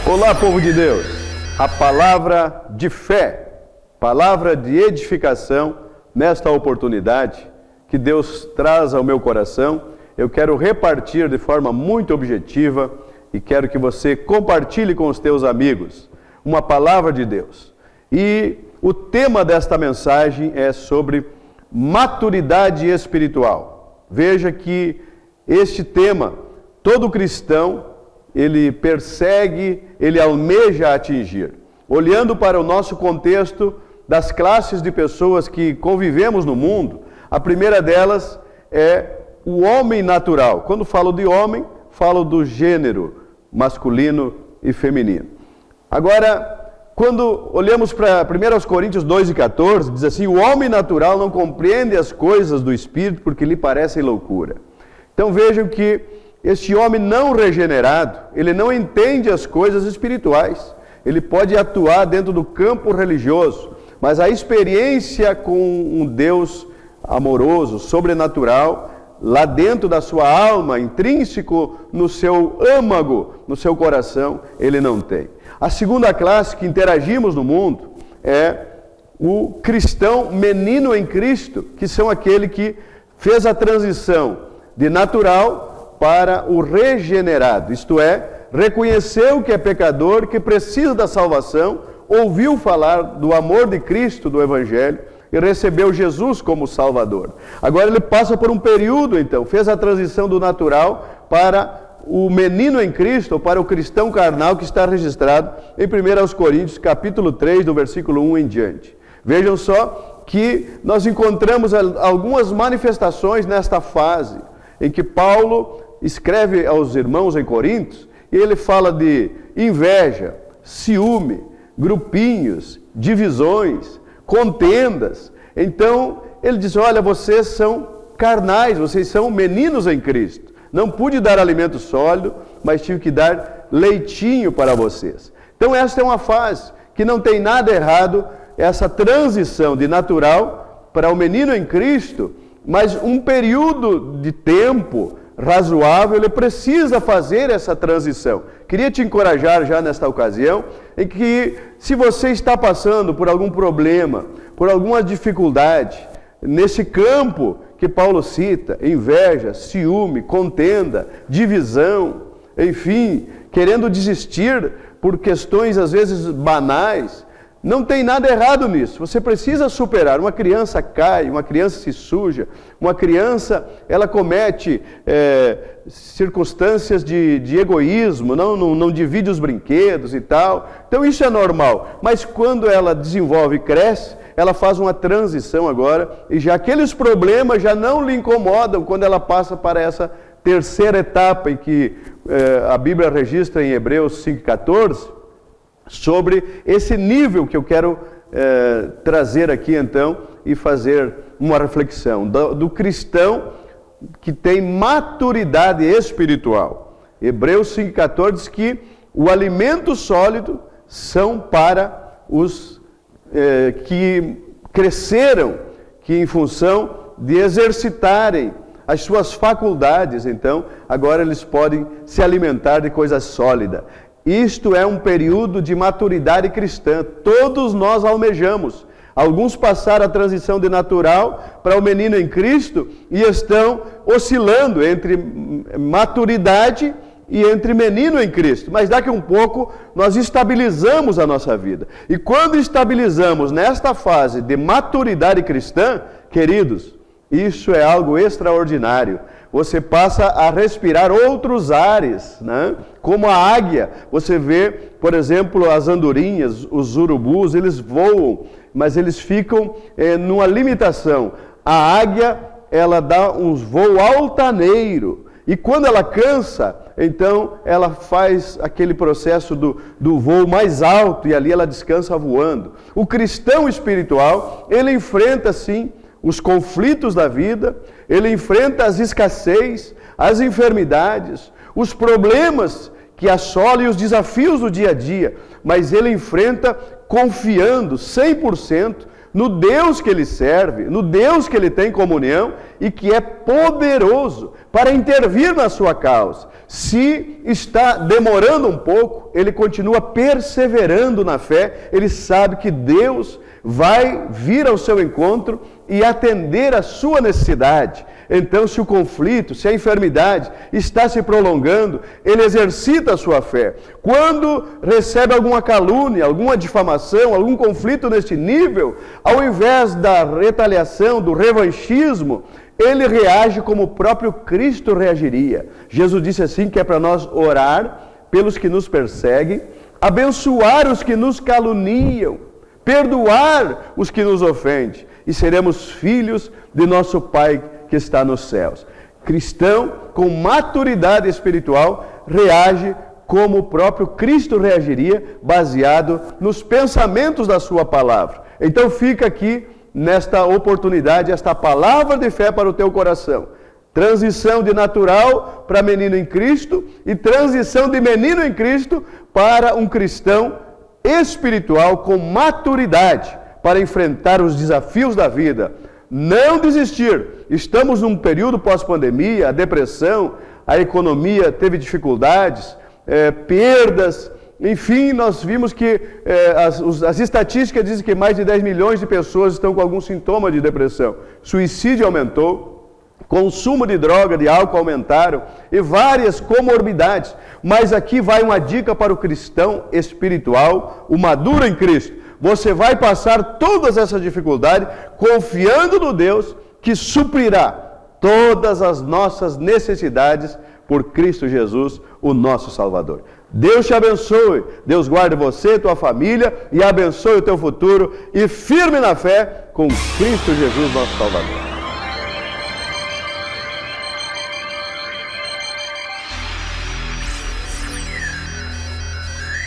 Olá, povo de Deus! A palavra de fé, palavra de edificação, nesta oportunidade que Deus traz ao meu coração, eu quero repartir de forma muito objetiva e quero que você compartilhe com os teus amigos uma palavra de Deus. E o tema desta mensagem é sobre maturidade espiritual. Veja que este tema, todo cristão, ele persegue, ele almeja atingir. Olhando para o nosso contexto das classes de pessoas que convivemos no mundo, a primeira delas é o homem natural. Quando falo de homem, falo do gênero masculino e feminino. Agora, quando olhamos para 1 Coríntios 2:14, diz assim: o homem natural não compreende as coisas do Espírito porque lhe parecem loucura. Então vejam que este homem não regenerado, ele não entende as coisas espirituais. Ele pode atuar dentro do campo religioso, mas a experiência com um Deus amoroso, sobrenatural, lá dentro da sua alma, intrínseco no seu âmago, no seu coração, ele não tem. A segunda classe que interagimos no mundo é o cristão menino em Cristo, que são aquele que fez a transição de natural para o regenerado, isto é, reconheceu que é pecador, que precisa da salvação, ouviu falar do amor de Cristo, do Evangelho, e recebeu Jesus como Salvador. Agora ele passa por um período, então, fez a transição do natural para o menino em Cristo, ou para o cristão carnal, que está registrado em 1 Coríntios, capítulo 3, do versículo 1 em diante. Vejam só que nós encontramos algumas manifestações nesta fase, em que Paulo escreve aos irmãos em Coríntios, e ele fala de inveja, ciúme, grupinhos, divisões, contendas. Então, ele diz: olha, vocês são carnais, vocês são meninos em Cristo. Não pude dar alimento sólido, mas tive que dar leitinho para vocês. Então, esta é uma fase que não tem nada errado, essa transição de natural para o menino em Cristo, mas um período de tempo razoável, ele precisa fazer essa transição. Queria te encorajar já nesta ocasião, em que se você está passando por algum problema, por alguma dificuldade, nesse campo que Paulo cita, inveja, ciúme, contenda, divisão, enfim, querendo desistir por questões às vezes banais, não tem nada errado nisso. Você precisa superar. Uma criança cai, uma criança se suja, uma criança, ela comete circunstâncias de egoísmo, não divide os brinquedos e tal. Então isso é normal. Mas quando ela desenvolve e cresce, ela faz uma transição agora, e já aqueles problemas já não lhe incomodam quando ela passa para essa terceira etapa em que a Bíblia registra em Hebreus 5:14, sobre esse nível que eu quero trazer aqui então e fazer uma reflexão do cristão que tem maturidade espiritual. Hebreus 5:14 diz que o alimento sólido são para os que cresceram, que em função de exercitarem as suas faculdades, então agora eles podem se alimentar de coisa sólida. Isto é um período de maturidade cristã. Todos nós almejamos. Alguns passaram a transição de natural para o menino em Cristo e estão oscilando entre maturidade e entre menino em Cristo. Mas daqui a um pouco nós estabilizamos a nossa vida. E quando estabilizamos nesta fase de maturidade cristã, queridos, isso é algo extraordinário. Você passa a respirar outros ares, né? Como a águia. Você vê, por exemplo, as andorinhas, os urubus, eles voam, mas eles ficam numa limitação. A águia, ela dá um voo altaneiro, e quando ela cansa, então ela faz aquele processo do voo mais alto, e ali ela descansa voando. O cristão espiritual, ele enfrenta sim os conflitos da vida, ele enfrenta as escassez, as enfermidades, os problemas que assolam e os desafios do dia a dia, mas ele enfrenta confiando 100% no Deus que ele serve, no Deus que ele tem comunhão e que é poderoso para intervir na sua causa. Se está demorando um pouco, ele continua perseverando na fé, ele sabe que Deus vai vir ao seu encontro e atender a sua necessidade. Então, se o conflito, se a enfermidade está se prolongando, ele exercita a sua fé. Quando recebe alguma calúnia, alguma difamação, algum conflito neste nível, ao invés da retaliação, do revanchismo, ele reage como o próprio Cristo reagiria. Jesus disse assim que é para nós orar pelos que nos perseguem, abençoar os que nos caluniam, perdoar os que nos ofendem, e seremos filhos de nosso Pai que está nos céus. Cristão com maturidade espiritual reage como o próprio Cristo reagiria, baseado nos pensamentos da sua palavra. Então fica aqui, nesta oportunidade, esta palavra de fé para o teu coração. Transição de natural para menino em Cristo e transição de menino em Cristo para um cristão espiritual com maturidade para enfrentar os desafios da vida. Não desistir. Estamos num período pós-pandemia, a depressão, a economia teve dificuldades, perdas, enfim, nós vimos que as estatísticas dizem que mais de 10 milhões de pessoas estão com algum sintoma de depressão. Suicídio aumentou, consumo de droga, de álcool aumentaram e várias comorbidades. Mas aqui vai uma dica para o cristão espiritual, o maduro em Cristo. Você vai passar todas essas dificuldades confiando no Deus que suprirá todas as nossas necessidades por Cristo Jesus, o nosso Salvador. Deus te abençoe, Deus guarde você, tua família e abençoe o teu futuro e firme na fé com Cristo Jesus, nosso Salvador.